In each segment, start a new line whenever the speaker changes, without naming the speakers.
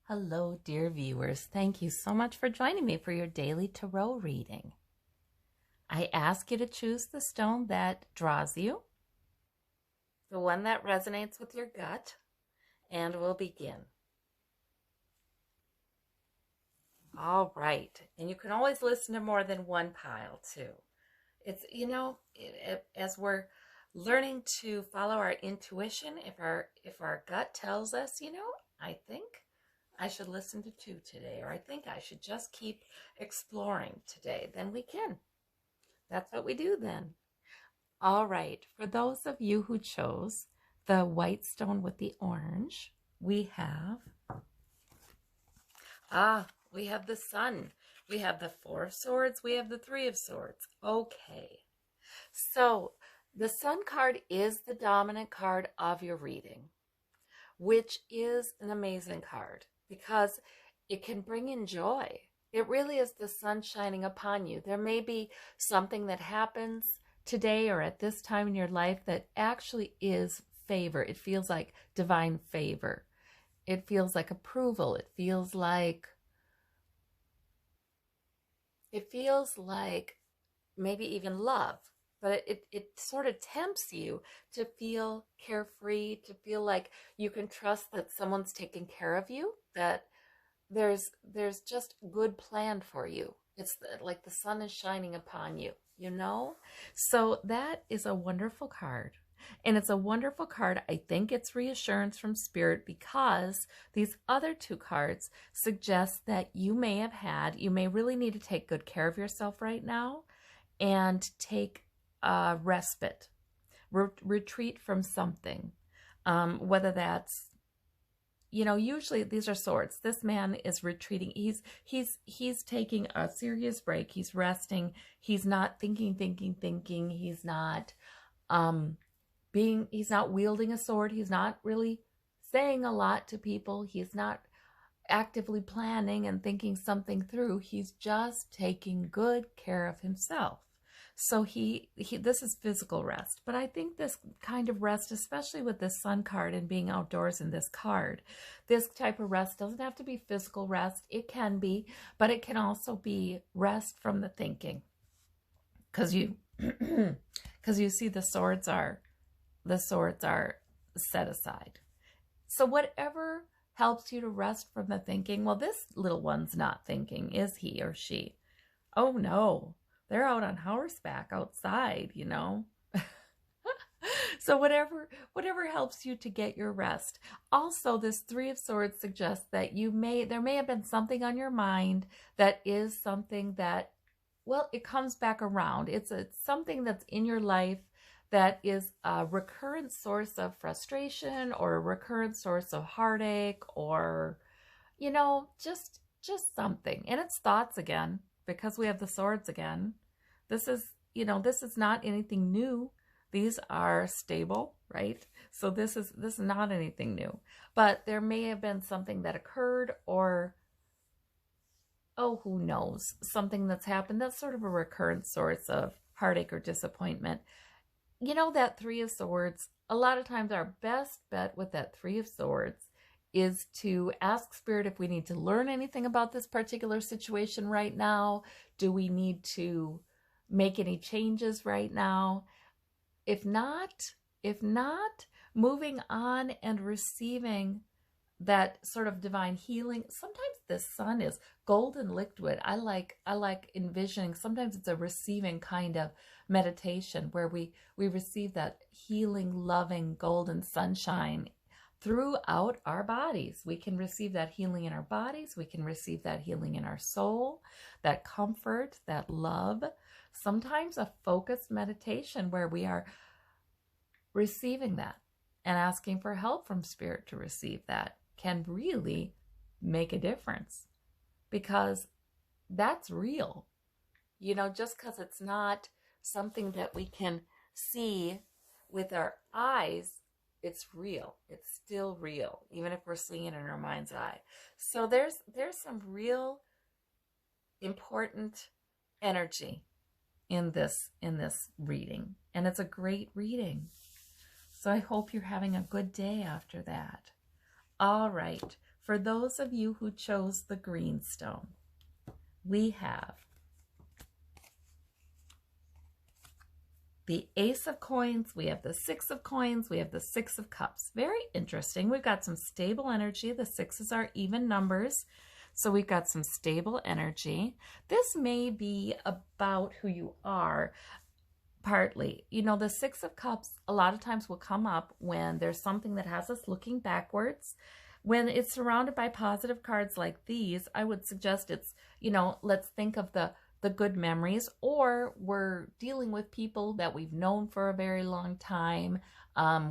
Hello, dear viewers. Thank you so much for joining me for your daily tarot reading. I ask you to choose the stone that draws you, the one that resonates with your gut, and we'll begin. All right. And you can always listen to more than one pile, too. It's, as we're learning to follow our intuition, if our gut tells us, I think I should listen to two today, or I think I should just keep exploring today, then we can. That's what we do then. All right, for those of you who chose the white stone with the orange, we have the Sun. We have the Four of Swords. We have the Three of Swords. Okay, so the Sun card is the dominant card of your reading, which is an amazing card because it can bring in joy. It really is the sun shining upon you. There may be something that happens today or at this time in your life that actually is favor. It feels like divine favor. It feels like approval. It feels like maybe even love. But it sort of tempts you to feel carefree, to feel like you can trust that someone's taking care of you, that there's just good planned for you. It's like the sun is shining upon you, So that is a wonderful card. And it's a wonderful card. I think it's reassurance from Spirit because these other two cards suggest that you may really need to take good care of yourself right now and take respite, retreat from something, whether that's, usually these are swords. This man is retreating. He's taking a serious break. He's resting. He's not thinking. He's not he's not wielding a sword. He's not really saying a lot to people. He's not actively planning and thinking something through. He's just taking good care of himself. So this is physical rest, but I think this kind of rest, especially with this Sun card and being outdoors in this card, this type of rest doesn't have to be physical rest. It can be, but it can also be rest from the thinking, because you see the swords are set aside. So whatever helps you to rest from the thinking. Well, this little one's not thinking, is he or she? Oh no. They're out on horseback outside, So whatever helps you to get your rest. Also, this Three of Swords suggests that there may have been something on your mind that is something that, well, it comes back around. It's something that's in your life that is a recurrent source of frustration or a recurrent source of heartache or, just something. And it's thoughts again, because we have the swords again. This is not anything new. These are stable, right? So this is not anything new. But there may have been something that occurred or, who knows, something that's happened that's sort of a recurrent source of heartache or disappointment. That Three of Swords, a lot of times our best bet with that Three of Swords is to ask Spirit if we need to learn anything about this particular situation right now. Do we need to make any changes right now? If not, moving on and receiving that sort of divine healing. Sometimes the sun is golden liquid. I like envisioning. Sometimes it's a receiving kind of meditation where we receive that healing, loving, golden sunshine throughout our bodies. We can receive that healing in our bodies. We can receive that healing in our soul, that comfort, that love. Sometimes a focused meditation where we are receiving that and asking for help from Spirit to receive that can really make a difference, because that's real. Just because it's not something that we can see with our eyes, it's real. It's still real, even if we're seeing it in our mind's eye. So there's some real important energy in this reading, and it's a great reading. So I hope you're having a good day after that. All right, for those of you who chose the green stone, we have the Ace of Coins, we have the Six of Coins, we have the Six of Cups. Very interesting. We've got some stable energy. The sixes are even numbers, so we've got some stable energy. This may be about who you are, partly. You know, the Six of Cups a lot of times will come up when there's something that has us looking backwards. When it's surrounded by positive cards like these, I would suggest it's, you know, let's think of the good memories, or we're dealing with people that we've known for a very long time.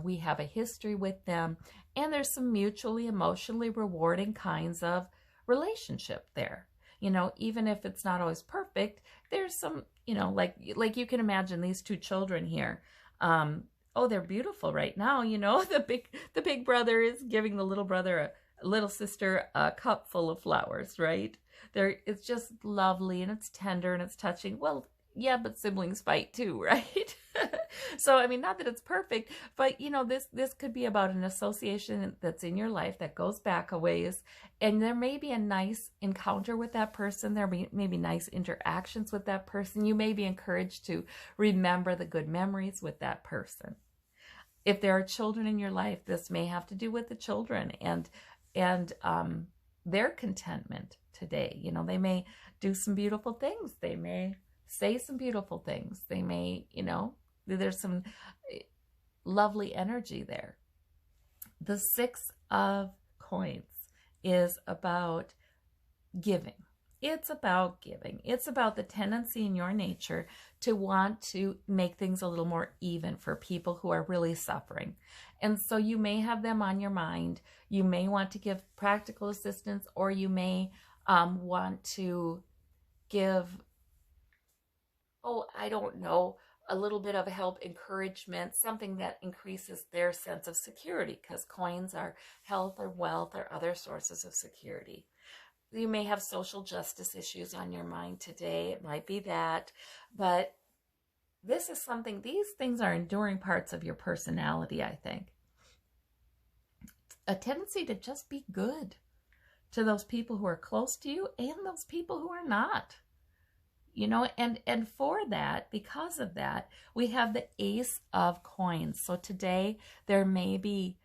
We have a history with them, and there's some mutually emotionally rewarding kinds of relationship there. You know, even if it's not always perfect, there's some, you know, like you can imagine these two children here. Oh, they're beautiful right now. You know, the big brother is giving the little brother, a little sister, a cup full of flowers, right? It's just lovely, and it's tender, and it's touching. Well, yeah, but siblings fight too, right? So, I mean, not that it's perfect, but, you know, this could be about an association that's in your life that goes back a ways, and there may be a nice encounter with that person. There may be nice interactions with that person. You may be encouraged to remember the good memories with that person. If there are children in your life, this may have to do with the children and their contentment today. You know, they may do some beautiful things. They may say some beautiful things. They may, you know, there's some lovely energy there. The Six of Coins is about giving. It's about giving. It's about the tendency in your nature to want to make things a little more even for people who are really suffering. And so you may have them on your mind. You may want to give practical assistance, or you may want to give, oh, I don't know, a little bit of help, encouragement, something that increases their sense of security, because coins are health or wealth or other sources of security. You may have social justice issues on your mind today. It might be that, but this is something, these things are enduring parts of your personality, I think. A tendency to just be good to those people who are close to you and those people who are not. You know, and for that, because of that, we have the Ace of Coins. So today there may be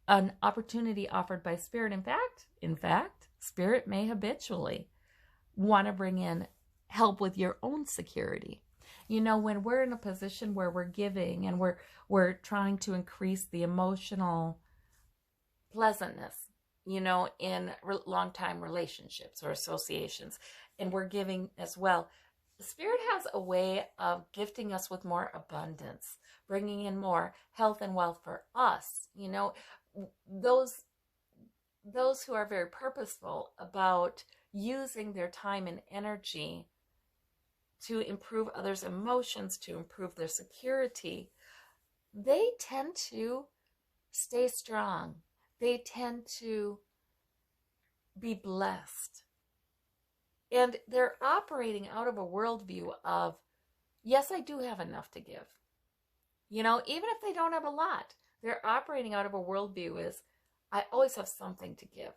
an opportunity offered by Spirit. In fact, Spirit may habitually want to bring in help with your own security. You know, when we're in a position where we're giving and we're trying to increase the emotional pleasantness, you know, in long-time relationships or associations, and we're giving as well, Spirit has a way of gifting us with more abundance, bringing in more health and wealth for us. You know, those who are very purposeful about using their time and energy to improve others' emotions, to improve their security, they tend to stay strong. They tend to be blessed. And they're operating out of a worldview of, yes, I do have enough to give. You know, even if they don't have a lot, they're operating out of a worldview is, I always have something to give.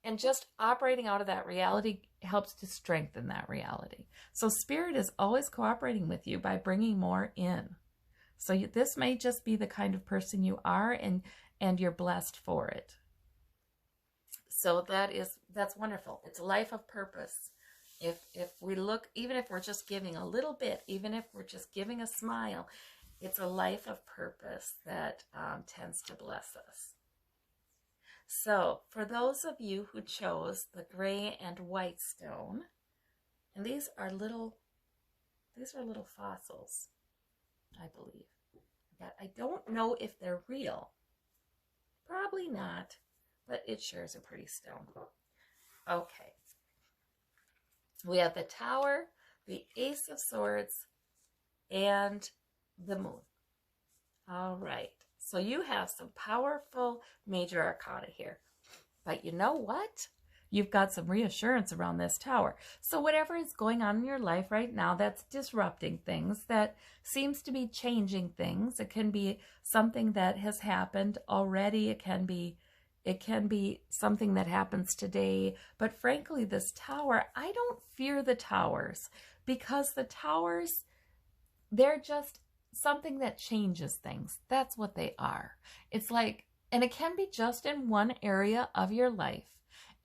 And just operating out of that reality helps to strengthen that reality. So Spirit is always cooperating with you by bringing more in. So this may just be the kind of person you are, and you're blessed for it. So that's wonderful. It's a life of purpose. If we look, even if we're just giving a little bit, even if we're just giving a smile, it's a life of purpose that tends to bless us. So for those of you who chose the gray and white stone, and these are little fossils, I believe. But I don't know if they're real. Probably not, but it sure is a pretty stone. Okay. We have the Tower, the Ace of Swords, and the Moon. All right. So you have some powerful major arcana here. But you know what? You've got some reassurance around this Tower. So whatever is going on in your life right now that's disrupting things, that seems to be changing things, it can be something that has happened already. It It can be something that happens today. But frankly, this tower, I don't fear the towers, because the towers, they're just something that changes things. That's what they are. It's like, and it can be just in one area of your life.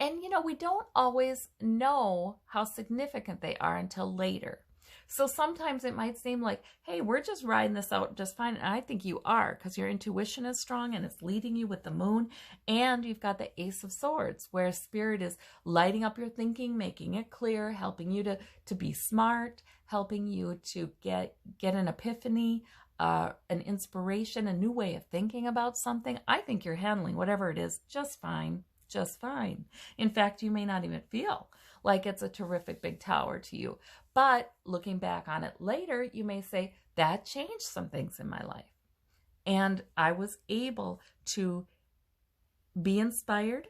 And, we don't always know how significant they are until later. So sometimes it might seem like, hey, we're just riding this out just fine. And I think you are, because your intuition is strong and it's leading you with the moon. And you've got the Ace of Swords, where Spirit is lighting up your thinking, making it clear, helping you to be smart, helping you to get an epiphany, an inspiration, a new way of thinking about something. I think you're handling whatever it is just fine. Just fine. In fact, you may not even feel like it's a terrific big tower to you. But looking back on it later, you may say, that changed some things in my life. And I was able to be inspired,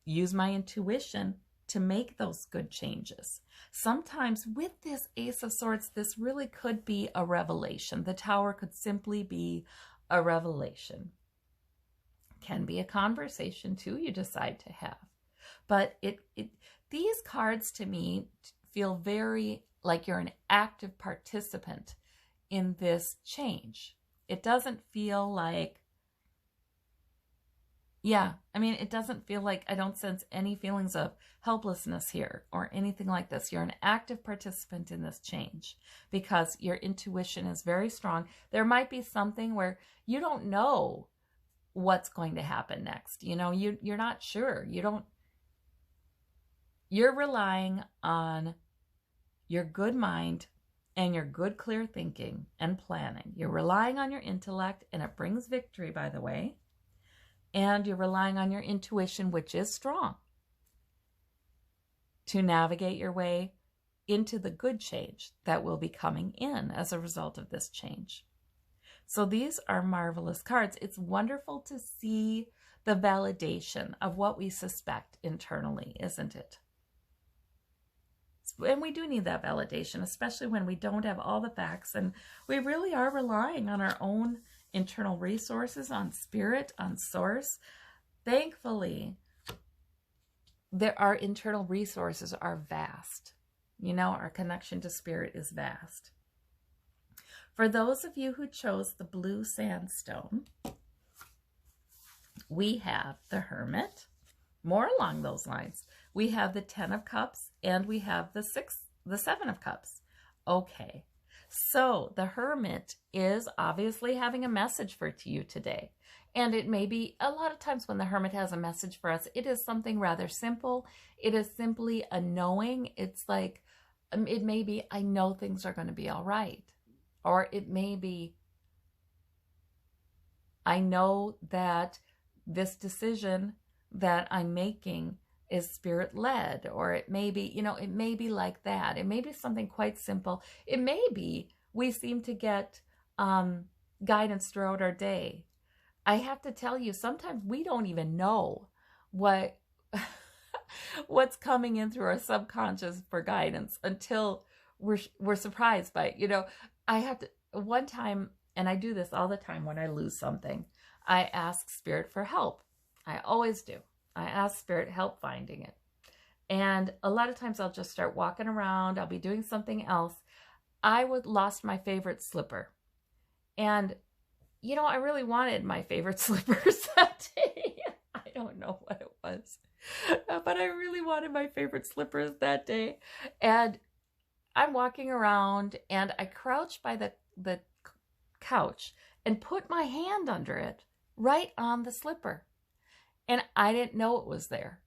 use my intuition to make those good changes. Sometimes with this Ace of Swords, this really could be a revelation. The tower could simply be a revelation. Can be a conversation too you decide to have. But these cards to me feel very like you're an active participant in this change. It doesn't feel like, it doesn't feel like, I don't sense any feelings of helplessness here or anything like this. You're an active participant in this change because your intuition is very strong. There might be something where you don't know what's going to happen next. You're not sure. You're relying on your good mind and your good clear thinking and planning. You're relying on your intellect, and it brings victory, by the way. And you're relying on your intuition, which is strong, to navigate your way into the good change that will be coming in as a result of this change. So these are marvelous cards. It's wonderful to see the validation of what we suspect internally, isn't it? And we do need that validation, especially when we don't have all the facts and we really are relying on our own internal resources, on Spirit, on Source. Thankfully, our internal resources are vast. Our connection to Spirit is vast. For those of you who chose the blue sandstone, we have the Hermit, more along those lines. We have the 10 of Cups, and we have the 7 of Cups. Okay, so the Hermit is obviously having a message for you today. And it may be, a lot of times when the Hermit has a message for us, it is something rather simple. It is simply a knowing. It's like, it may be, I know things are going to be all right. Or it may be, I know that this decision that I'm making is Spirit-led. Or it may be, it may be like that. It may be something quite simple. It may be we seem to get guidance throughout our day. I have to tell you, sometimes we don't even know what's coming in through our subconscious for guidance until we're surprised by it. I have to, one time, and I do this all the time when I lose something, I ask Spirit for help. I always do. I ask Spirit help finding it. And a lot of times I'll just start walking around. I'll be doing something else. I lost my favorite slipper. And, I really wanted my favorite slippers that day. I don't know what it was, but I really wanted my favorite slippers that day. And I'm walking around and I crouched by the couch and put my hand under it, right on the slipper. And I didn't know it was there.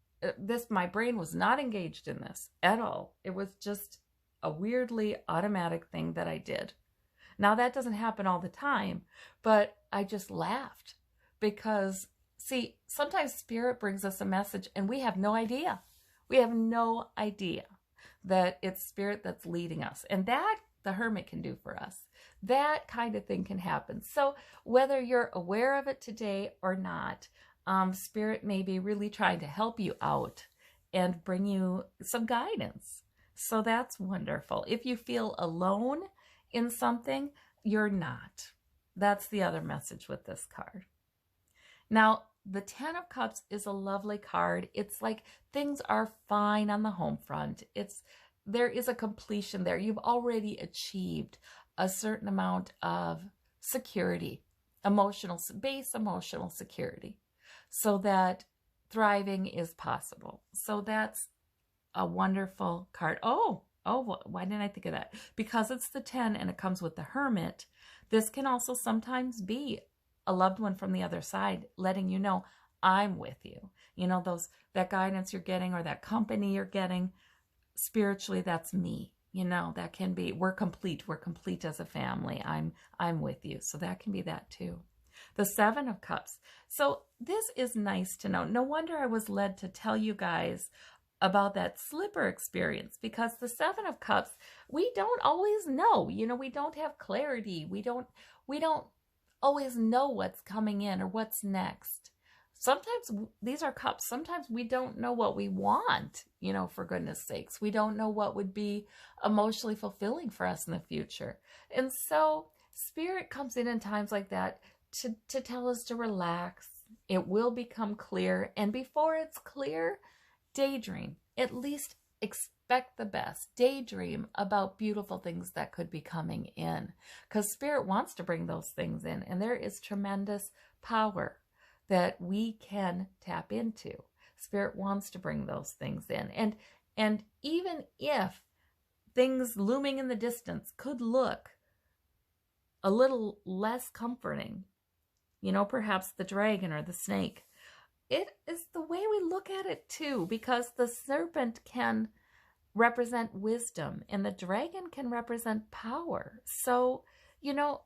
My brain was not engaged in this at all. It was just a weirdly automatic thing that I did. Now that doesn't happen all the time, but I just laughed because, see, sometimes Spirit brings us a message and we have no idea. We have no idea that it's Spirit that's leading us. And that the Hermit can do for us. That kind of thing can happen. So whether you're aware of it today or not, Spirit may be really trying to help you out and bring you some guidance. So that's wonderful. If you feel alone in something, you're not. That's the other message with this card. Now, the Ten of Cups is a lovely card. It's like things are fine on the home front. There is a completion there. You've already achieved a certain amount of security, base emotional security, so that thriving is possible. So that's a wonderful card. Why didn't I think of that? Because it's the 10 and it comes with the Hermit. This can also sometimes be a loved one from the other side letting you know, I'm with you. You know, that guidance you're getting or that company you're getting spiritually, that's me. You know, that can be, we're complete as a family. I'm with you. So that can be that too. The Seven of Cups. So this is nice to know. No wonder I was led to tell you guys about that slipper experience, because the Seven of Cups, we don't always know. You know, we don't have clarity. We don't always know what's coming in or what's next. Sometimes these are cups. Sometimes we don't know what we want, you know, for goodness sakes. We don't know what would be emotionally fulfilling for us in the future. And so Spirit comes in times like that to tell us to relax. It will become clear. And before it's clear, daydream. At least expect the best. Daydream about beautiful things that could be coming in, because Spirit wants to bring those things in, and there is tremendous power that we can tap into. Spirit wants to bring those things in, and even if things looming in the distance could look a little less comforting, you know, perhaps the dragon or the snake, it is the way we look at it too, because the serpent can represent wisdom and the dragon can represent power. So, you know,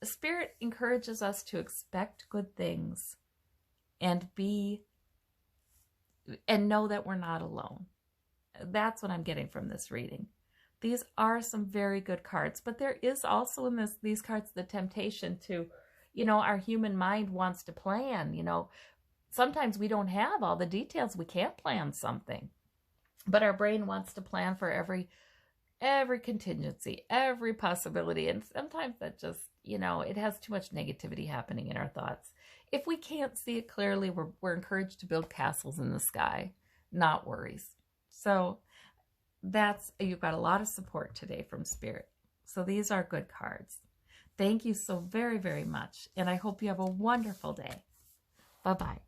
Spirit encourages us to expect good things and know that we're not alone. That's what I'm getting from this reading. These are some very good cards, but there is also in these cards the temptation to, you know, our human mind wants to plan. You know, sometimes we don't have all the details. We can't plan something, but our brain wants to plan for every contingency, every possibility. And sometimes that just, you know, it has too much negativity happening in our thoughts. If we can't see it clearly, we're encouraged to build castles in the sky, not worries. So you've got a lot of support today from Spirit. So these are good cards. Thank you so very, very much. And I hope you have a wonderful day. Bye-bye.